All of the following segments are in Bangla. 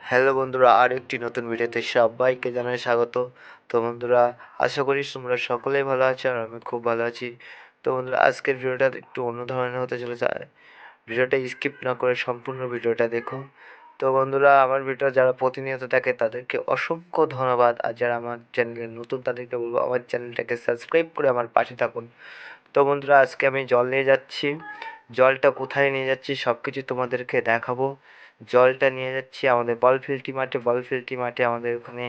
হ্যালো বন্ধুরা, আর একটি নতুন ভিডিওতে সবাইকে জানাই স্বাগত। তো বন্ধুরা, আশা করি তোমরা সকলেই ভালো আছো আর আমি খুব ভালো আছি। তো বন্ধুরা, আজকের ভিডিওটা একটু অন্য ধরনের হতে চলেছে। ভিডিওটা স্কিপ না করে সম্পূর্ণ ভিডিওটা দেখুন। তো বন্ধুরা, আমার ভিডিও যারা প্রতিনিয়ত দেখে তাদেরকে অসংখ্য ধন্যবাদ, আর যারা আমার চ্যানেলে নতুন তাদেরকে বলবো আমার চ্যানেলটাকে সাবস্ক্রাইব করে আমার পাশে থাকুন। তো বন্ধুরা, আজকে আমি জল নিয়ে যাচ্ছি। জলটা কোথায় নিয়ে যাচ্ছি সব কিছু তোমাদেরকে দেখাবো। জলটা নিয়ে যাচ্ছি আমাদের বলফিল্টি মাঠে আমাদের ওখানে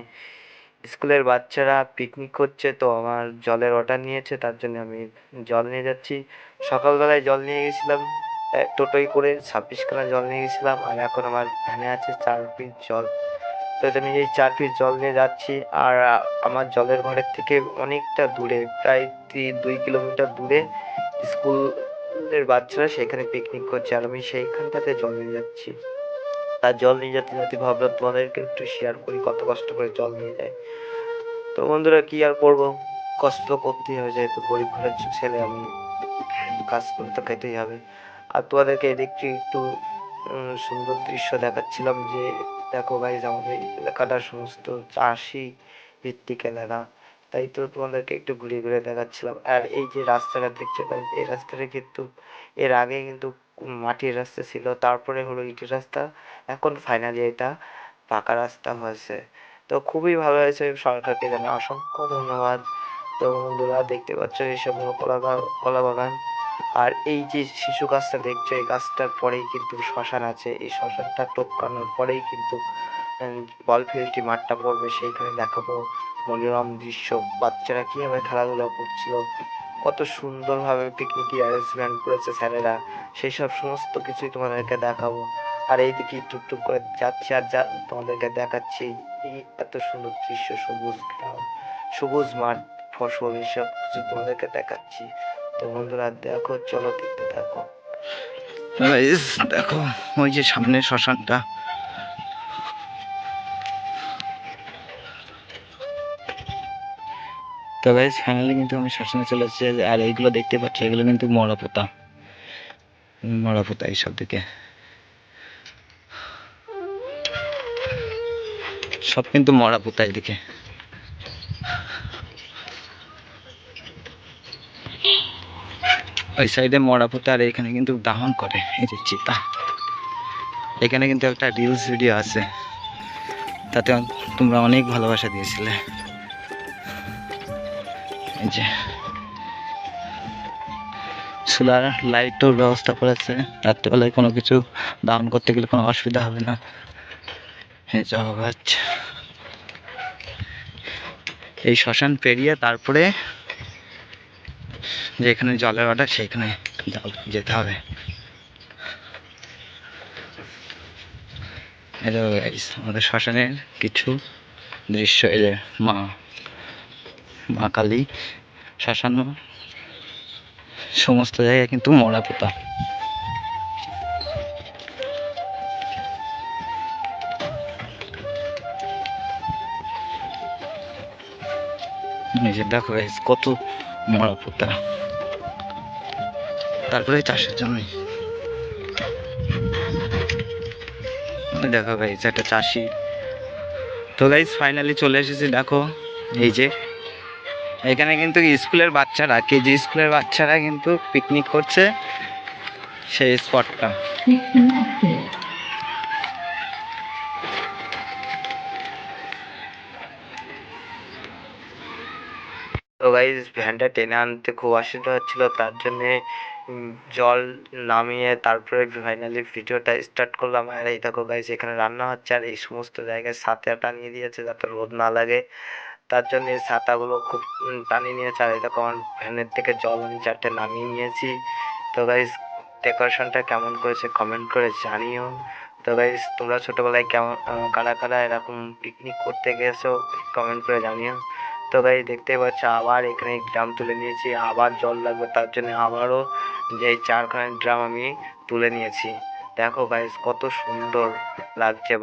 স্কুলের বাচ্চারা পিকনিক করছে, তো আমার জলের অর্ডার নিয়েছে, তার জন্য আমি জল নিয়ে যাচ্ছি। সকালবেলায় জল নিয়ে গেছিলাম টোটোয় করে 26 খানা জল নিয়ে গেছিলাম, আর এখন আমার ভ্যানে আছে 4 পিস জল। তো আমি এই 4 পিস জল নিয়ে যাচ্ছি। আর আমার জলের ঘরের থেকে অনেকটা দূরে, প্রায় 2 কিলোমিটার দূরে স্কুলের বাচ্চারা সেখানে পিকনিক করছে, আর আমি সেইখানটাতে জল নিয়ে যাচ্ছি। আর জল নিয়ে যেতে যেতে ভাবলাম তোমাদেরকে একটু শেয়ার করি কত কষ্ট করে জল নিয়ে যায়। তো বন্ধুরা, কি আর করবো, কষ্ট তো করতেই হবে, যেহেতু গরিব ঘরের ছেলে আমি, কাজ করে তো খেতেই হবে। আর তোমাদেরকে এদিকটি একটু সুন্দর দৃশ্য দেখাচ্ছিলাম, যে দেখো গাইজ আমাদের এলাকাটার সমস্ত চাষি ভিত্তিক এলাকা, তাই তো তোমাদেরকে একটু ঘুরিয়ে ঘুরে দেখাচ্ছিলাম। আর এই যে রাস্তাটা দেখছো গাইজ, এই রাস্তাটা কিন্তু এর আগে কিন্তু মাটির রাস্তা ছিল, তারপরে হলো ইটের রাস্তা, এখন ফাইনালি এটা পাকা রাস্তা হয়েছে। তো খুবই ভালো হয়েছে, সরকারকে জানাই অসংখ্য ধন্যবাদ। তো বন্ধুরা, দেখতে পাচ্ছ এইসব হলো কলা বাগান। আর এই যে শিশু গাছটা দেখছো, এই গাছটার পরেই কিন্তু শ্মশান আছে, এই শ্মশানটা টপকানোর পরেই কিন্তু বল ফিল্ডটি মাঠটা পড়বে, সেইখানে দেখাবো মনোরম দৃশ্য, বাচ্চারা কীভাবে খেলাধুলা করছিল, কত সুন্দরভাবে পিকনিকের অ্যারেঞ্জমেন্ট করেছে স্যারেরা, সেই সব সমস্ত কিছুই তোমাদেরকে দেখাবো। আর এইদিকে টুকটুক করে যাচ্ছি আর তোমাদেরকে দেখাচ্ছি এই এত সুন্দর দৃশ্য, সবুজ গ্রাম, সবুজ মাঠ, ফসল, এসব কিছু তোমাদেরকে দেখাচ্ছি। তো বন্ধুরা দেখো, চলো দেখতে থাকো। দেখো ওই যে সামনে শ্মশানটা, তো গাইস ফাইনালি কিন্তু আমি শ্মশানে চলে এসেছি। আর এইগুলো দেখতে পাচ্ছি, এগুলো কিন্তু মরা পোতা এইসব দিকে সব কিন্তু মরা পোতা এদিকে। ওই সাইডে মরা পোতা, আর এখানে কিন্তু দাহন করে এই যে চিতা। এখানে কিন্তু একটা রিলস ভিডিও আছে, তাতে তোমরা অনেক ভালোবাসা দিয়েছিলে। এই যে সোলার লাইটের ব্যবস্থা করেছে, রাত্রেবেলায় কোনো কিছু দাহন করতে গেলে কোনো অসুবিধা হবে না। এই জগৎ, এই শ্মশান পেরিয়ে তারপরে যেখানে জলের অর্ডার সেখানে যেতে হবে। আমাদের শ্মশানের কিছু দৃশ্য, এই যে মা কালী, শ্মশান, সমস্ত জায়গায় কিন্তু মরা পোতা। এই যে দেখো কত মরা পোতা। তারপরে চাষের জমি, দেখো গাইস একটা চাষি। তো গাইস ফাইনালি চলে এসেছি, দেখো এই যে এখানে কিন্তু স্কুলের বাচ্চারা, কেজি স্কুলের বাচ্চারা কিন্তু পিকনিক করছে, সেই স্পটটা। তো গাইজ ভ্যানটা টেনে আনতে খুব অসুবিধা হচ্ছিল, তার জন্যে জল নামিয়ে তারপরে ফাইনালি ভিডিওটা স্টার্ট করলাম। আর এই দেখো গাইজ এখানে রান্না হচ্ছে, আর এই সমস্ত জায়গায় ছাতা টানিয়ে দিয়েছে যাতে রোদ না লাগে, তার জন্য এই ছাতাগুলো খুব টানিয়ে নিয়েছে। আর এই দেখো আমার ভ্যানের থেকে জল আমি 4টে নামিয়ে নিয়েছি। তো গাইজ ডেকোরেশনটা কেমন করেছে কমেন্ট করে জানিও। তো গাইজ তোমরা ছোটোবেলায় কেমন কারা কারা এরকম পিকনিক করতে গেছো কমেন্ট করে জানিও। তো গাইজ দেখতে পাচ্ছ আবার এখানে ড্রাম তুলে নিয়েছি, আবার জল লাগবে, তার জন্য আবারও যে 4খানা ড্রাম আমি তুলে নিয়েছি। দেখো গাইজ কত সুন্দর লাগছে।